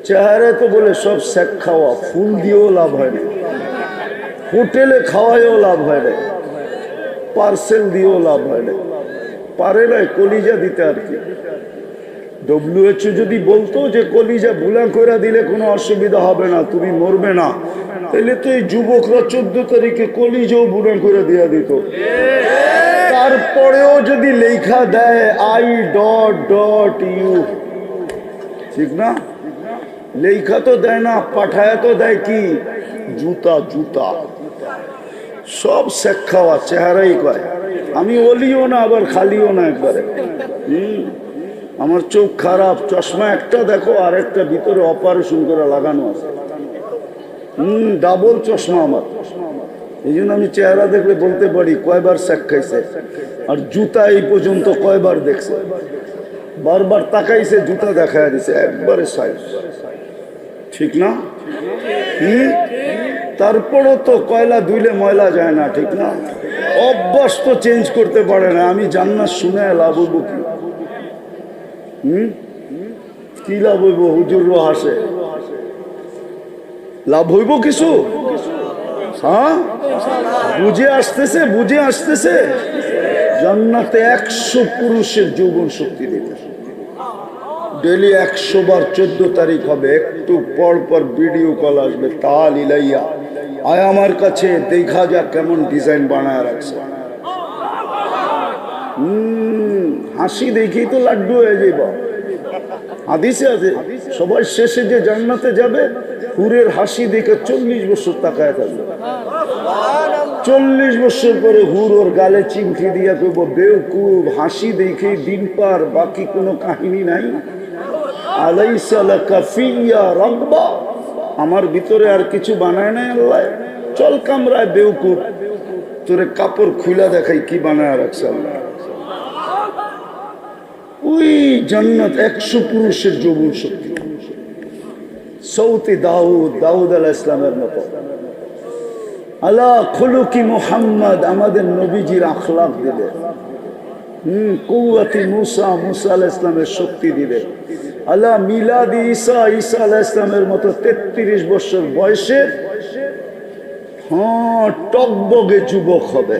চেহারা তো বলে সব শেখ খাওয়া, ফুল দিয়েও লাভ হয় না, হোটেলে খাওয়ায়ও লাভ হয় না, পার্সেল দিয়েও লাভ হয় না, পারে না কলিজা দিতে। আর কি WHO যদি বলতো যে কলিজা বুলা করে দিলে কোনো অসুবিধা হবে না, তুমি মরবে না, তাহলে তো এই যুবকরা 14 তারিখে কলিজাও বুলা করে দিয়ে দিত। তারপরেও যদি লেখা দেয় I.U, ঠিক না? লেখা তো দেয় না, পাঠায় তো দেয় কি জুতা জুতা, সব শেখ খাওয়া, চেহারাই কয়। আমি অলিও না আবার খালিও না একবারে। আমার চোখ খারাপ, চশমা একটা দেখো আর একটা ভিতরে অপারেশন করে লাগানো আছে। ডাবল চশমা আমার, এই জন্য আমি চেহারা দেখলে বলতে পারি কয়বার শেখ খাইছে। আর জুতা এই পর্যন্ত কয়বার দেখছে, বারবার তাকাইছে, জুতা দেখায় দিছে একবারে সাইজ, ঠিক না? তারপরও তো কয়লা ধুইলে ময়লা যায় না, ঠিক না? অভ্যাস তো চেঞ্জ করতে পারে না। আমি জান্নাত শুনে লাভ হইব কি? কি লাভ হইব? হুজুরও হাসে, লাভ হইব কিছু? হ্যাঁ, বুঝে আসতেছে, বুঝে আসতেছে। জান্নাতে 100 পুরুষের যৌবন শক্তি দেবে, ডেলি 100 বার 14 তারিখ হবে, একটু পর পর ভিডিও কল আসবে, তাল ইলাইয়া আয় আমার কাছে, দেখা যাক কেমন ডিজাইন বানায় রাখছে। হাসি দেখি তো লাড্ডু হয়ে যাইব। হাদিসে আছে সবার শেষে যে জান্নাতে যাবে হুরের হাসি দেখে 40 বছর তাকায় থাকবে। 40 বছর পরে হুর ওর গালে চিমটি দিয়া কইব, বেওকুব, হাসি দেখে দিন পার, বাকি কোনো কাহিনী নাই। আলাইসা লাকা ফিয়া রাগবা, আমার ভিতরে আর কিছু বানায় নাই আল্লাহ, চল কামরায় বেওকুব, তোরে কাপড় খুলা দেখাই কি বানায় রাখছে আল্লাহ। ওই জান্নাত 100 পুরুষের যৌবন শক্তি, সৌতি দাউদ, দাউদ আলাইহিস সালামের মতো। আলা খুলুকি মুহাম্মদ, আমাদের নবীজির আখলাক দিবে। কুওয়াতি মুসা, মুসা আলাইহিস সালামের শক্তি দিবে। আলা মিলাদি ঈসা, ঈসা আলাইহিস সালামের মতো 33 বছর বয়সে টকবগে যুবক হবে।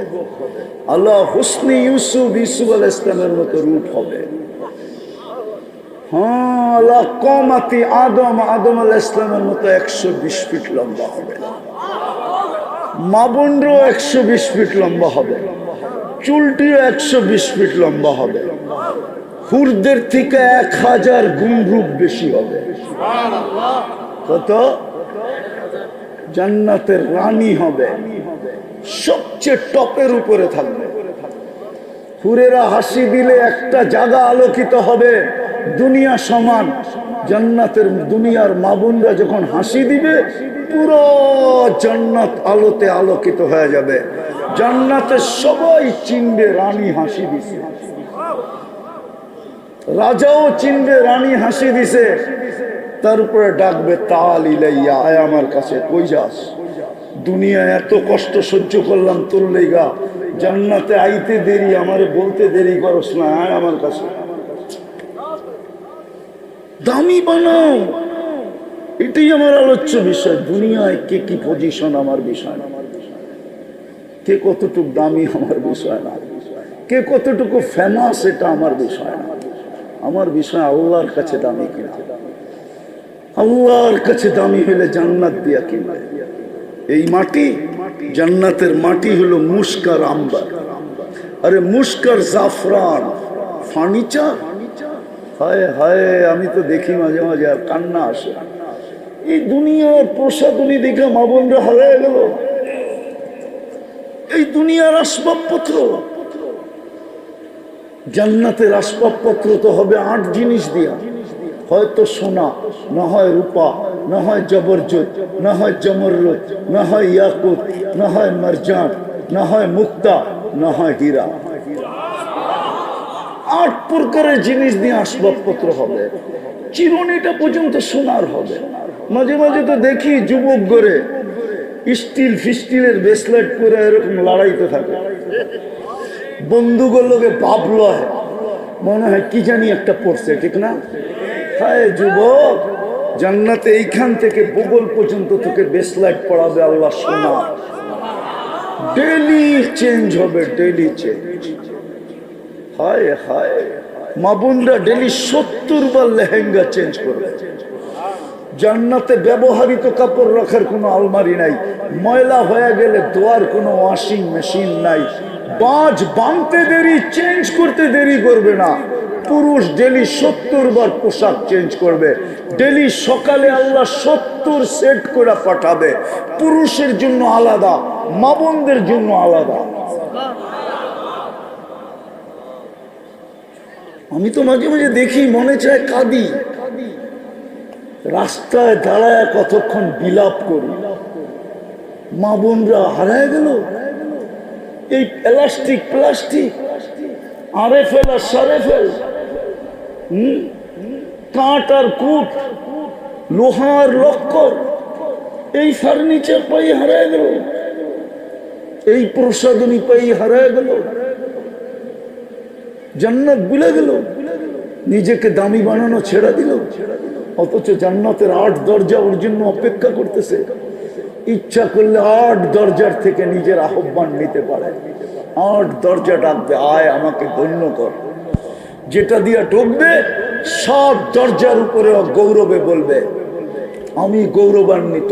আল্লাহ হুসনি ইউসুফ, ইউসুফ আলাইহিস সালামের মতো রূপ হবে। আল্লাহ কমাতি আদম, আদম আলাইহিস সালামের মতো 120 ফিট লম্বা হবে। মা বোনরও 120 ফিট লম্বা হবে, চুলটিও 120 ফিট লম্বা হবে, হুরদের থেকে 1000 গুণ রূপ বেশি হবে। কত? জান্নাতের রানী হবে, সবচেয়ে টপের উপরে থাকবে। হুরেরা হাসি দিলে একটা জায়গা আলোকিত হবে দুনিয়া সমান। জান্নাতের দুনিয়ার মা বোনরা যখন হাসি দিবে পুরো জান্নাত আলোতে আলোকিত হয়ে যাবে। জান্নাতের সবাই চিনবে রানী হাসি দিছে, রাজাও চিনবে রানী হাসি দিছে। তারপরে ডাকবে তাল ইলাইয়া, আয় আমার কাছে, কই যাস? দুনিয়ায় এত কষ্ট সহ্য করলাম তোর লেগা, জান্নাতে আইতে দেরি, আমারে বলতে দেরি করস না, আয় আমার কাছে। দামি বানাও, এটাই আমার আলোচ্য বিষয়। দুনিয়ায় কে কি পজিশন আমার বিষয় না, কে কতটুকু দামি আমার বিষয় না, কে কতটুকু ফেমাস এটা আমার বিষয় না। আমার বিষয় আল্লাহর কাছে দামি কিনা। আল্লাহর কাছে দামি হলে জান্নাত দিয়া কিনবে। এই মাটি, জান্নাতের মাটি হলো মুস্কার আম্বার, আরে মুস্কার জাফরান, ফার্নিচার। হায় হায়, আমি তো দেখি মাঝে মাঝে আর কান্না আসে। এই দুনিয়ার প্রসাদনী দেখে মা বোনরা হারিয়ে গেল। এই দুনিয়ার আসবাবপত্র, জান্নাতের আসবাবপত্র তো হবে 8 জিনিস দিয়া, হয়তো সোনা, না হয় রূপা, না হয় জবরজত, না হয় জমররত, না হয় ইয়াকুত, না হয় মারজান, না হয় মুক্তা, না হয় হীরা। 8 প্রকারের জিনিস দিয়ে আসবাবপত্র হবে। চিরুনিটা পর্যন্ত সোনার হবে। মাঝে মাঝে তো দেখি যুবক করে স্টিল ফিস্টিলের ব্রেসলেট করে এরকম লড়াইতে থাকে, বন্ধুগুলোকে ভাব লয়, মনে হয় কি জানি একটা পড়ছে, ঠিক না? হায় যুবক, জান্নাতে এইখান থেকে ভূগোল পর্যন্ত তোকে বেসলাইট পড়াবে আল্লাহ শোনা, ডেলি চেঞ্জ হবে, ডেলি চেঞ্জ। হায় হায়, মা বোনরা ডেলি 70 বার লেহেঙ্গা চেঞ্জ করবে। জান্নাতে ব্যবহৃত কাপড় রাখার কোনো আলমারি নাই, ময়লা হয়ে গেলে ধোয়ার কোনো ওয়াশিং মেশিন নাই, বাজ বাঁধতে দেরি, চেঞ্জ করতে দেরি করবে না। পুরুষ ডেলি 70 বার পোশাক চেঞ্জ করবে, ডেলি সকালে আল্লাহ 70 সেট করে পাঠাবে, পুরুষের জন্য আলাদা, মা বোনদের জন্য আলাদা। আমি তো মাঝে মাঝে দেখি, মনে চায় কাঁদি, রাস্তায় দাঁড়ায় কতক্ষণ বিলাপ করি, মা বোনরা হারায় গেল। এই প্লাস্টিক প্লাস্টিক, আরে ফেল আর সারে ফেল, কাঠ আর কুট, লোহার লক্কর, এই ফার্নিচার পাই হারায় গেল, এই প্রসাধনী পাই হারায় গেল, জান্নাত ভুলে গেল, নিজেকে দামি বানানো ছেড়ে দিল। অথচ জান্নাতের 8 দরজা ওর জন্য অপেক্ষা করতেছে। ইচ্ছা করলে 8 দরজার থেকে নিজের আহ্বান নিতে পারে, 8 দরজা ডাকবে, আয় আমাকে গণ্য কর। যেটা দিয়া ঢুকবে 7 দরজার উপরে গৌরবে বলবে আমি গৌরবান্বিত।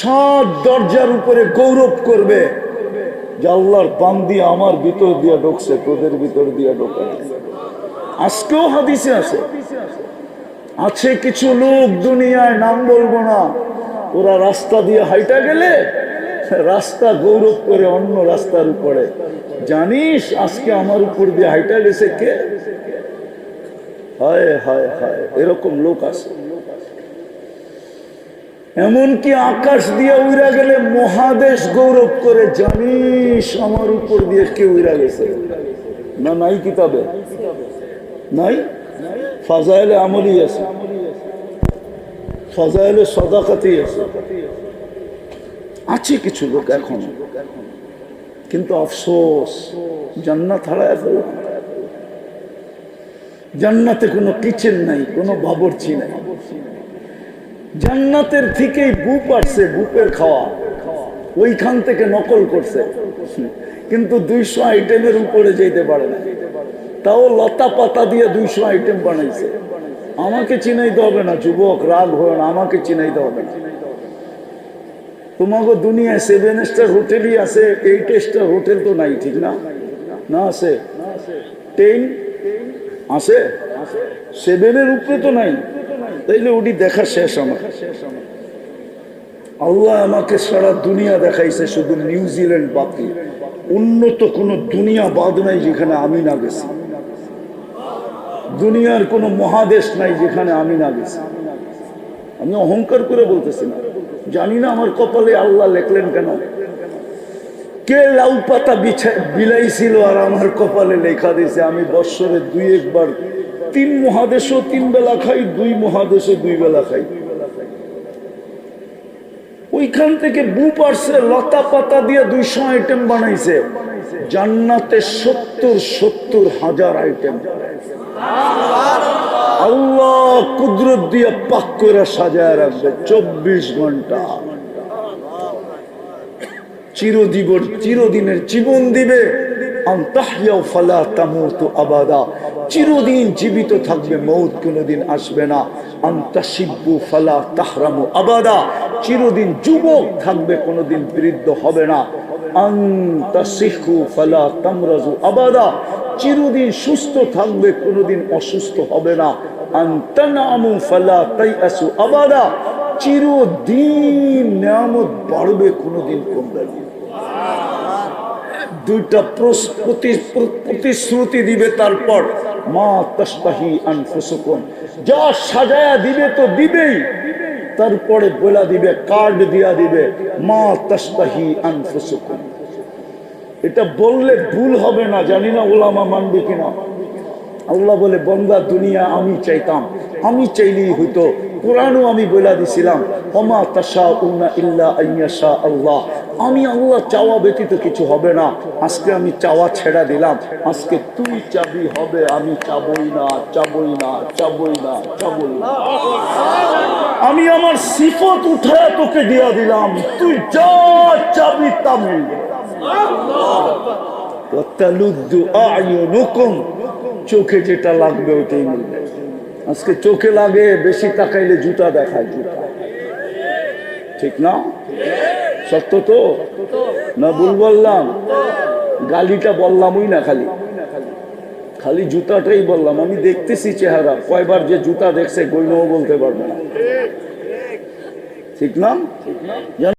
7 দরজার উপরে গৌরব করবে যে আল্লাহর বান্দি আমার ভিতর দিয়া ঢুকছে, তোদের ভিতর দিয়া ঢোকে। আজকেও হাদিসে আছে, আছে কিছু লোক দুনিয়ায়, নাম বলবো না, ওরা রাস্তা দিয়ে হাইটা গেলে রাস্তা গৌরব করে অন্য রাস্তার উপরে, জানিস আজকে আমার উপর দিয়ে হাইটা গেছে কে? হায় হায় হায়, এরকম লোক আছে। এমনকি আকাশ দিয়ে উড়া গেলে মহাদেশ গৌরব করে, জানিস আমার উপর দিয়ে কে উড়া গেছে? না নাই কিতাবে নাই, ফাজাইলে আমলি আছে, ফাজাইলে সাদাকাতি আছে, আছে কিছু লোক এখন। কিন্তু আফসোস, জান্নাত হারায় ফেল। জান্নাতে কোনো কিচেন নাই, কোনো বাবুর্চি নাই। জান্নাতের থেকেই বুপ আসছে, বুপের খাওয়া ওইখান থেকে নকল করছে, কিন্তু 200 আইটেমের উপরে যেতে পারে না। তাও লতা পাতা দিয়ে 200 আইটেম বানাইছে। আমাকে চিনাইতে হবে না, যুবক রাগ হয় না, আমাকে চিনাইতে হবে না। তোমাকে দুনিয়ায় 7 স্টার হোটেলই আছে, 8 স্টার হোটেল তো নাই, ঠিক না? না আছে 10 আছে, 7-এর উপরে তো নাই। তাইলে ওটি দেখা শেষ আমার। আল্লাহ আমাকে সারা দুনিয়া দেখাইছে, শুধু নিউজিল্যান্ড বাকি, উন্নত কোন দুনিয়া বাদ নাই যেখানে আমি না গেছি। দুনিয়ার কোন মহাদেশ নাই যেখানে আমি না গেছি। আমি অহংকার করে বলতেছি না, জানি না আমার কপালে আল্লাহ লেখলেন কেন। কে লাউ পাতা বিলাইছিল আর আমার কপালে লেখা দিয়েছে আমি বৎসরে 2-1 বার 3 মহাদেশও 3 বেলা খাই, 2 মহাদেশে 2 বেলা খাই। ওইখান থেকে বুপ আসছে, লতা পাতা দিয়ে 200 আইটেম বানাইছে। জান্নাতে 70 হাজার আইটেম আল্লাহ কুদরত দিয়ে পাক করে সাজায় রাখবে 24 ঘন্টা। চিরদিনের জীবন দিবে, চিরদিন জীবিত থাকবে, মৌত কোনদিন আসবে না। চিরদিন যুবক থাকবে, কোনদিন বৃদ্ধ হবে না। চিরদিন সুস্থ থাকবে, কোনদিন অসুস্থ হবে না। চিরদিন নিয়ামত বাড়বে, কোনদিন কমবে না। 2টা প্রতিশ্রুতি দিবে, তারপর মা তাশতাহি আনফুসুকুম, যা সাজায়া দিবে তো দিবেই, তারপরে বলা দিবে, কার্ড দিয়া দিবে, মা তাশতাহি আনফুসুকুম। এটা বললে ভুল হবে না, জানি না ওলামা মানবে কিনা। আল্লাহ বলে, বন্দা দুনিয়া আমি চাইতাম আমি চাইলেই হইতো। কোরআনও আমি বলে দিছিলাম, ওমা তাশাউনা ইল্লা আইয়াশা আল্লাহ, আমি আল্লাহ চাওয়া ব্যতীত কিছু হবে না। আজকে আমি চাওয়া ছেড়া দিলাম, আজকে তুই চাবি হবে, আমি চাবই না, চাবই না, চাবই না, চাবই না। আমি আমার সিফত উঠায় তোকে দিয়া দিলাম, তুই যা চাবি তা মিলবে। চোখে যেটা লাগবে ওটাই মিলবে। আজকে চোখে লাগে, বেশি তাকাইলে জুতা দেখায়, জুতা, ঠিক না? সত্য তো না? ভুল বললাম? গালিটা বললামই না, খালি খালি জুতাটাই বললাম। আমি দেখতেছি চেহারা, কয়বার যে জুতা দেখছে গইনও বলতে পারবে না, ঠিক না?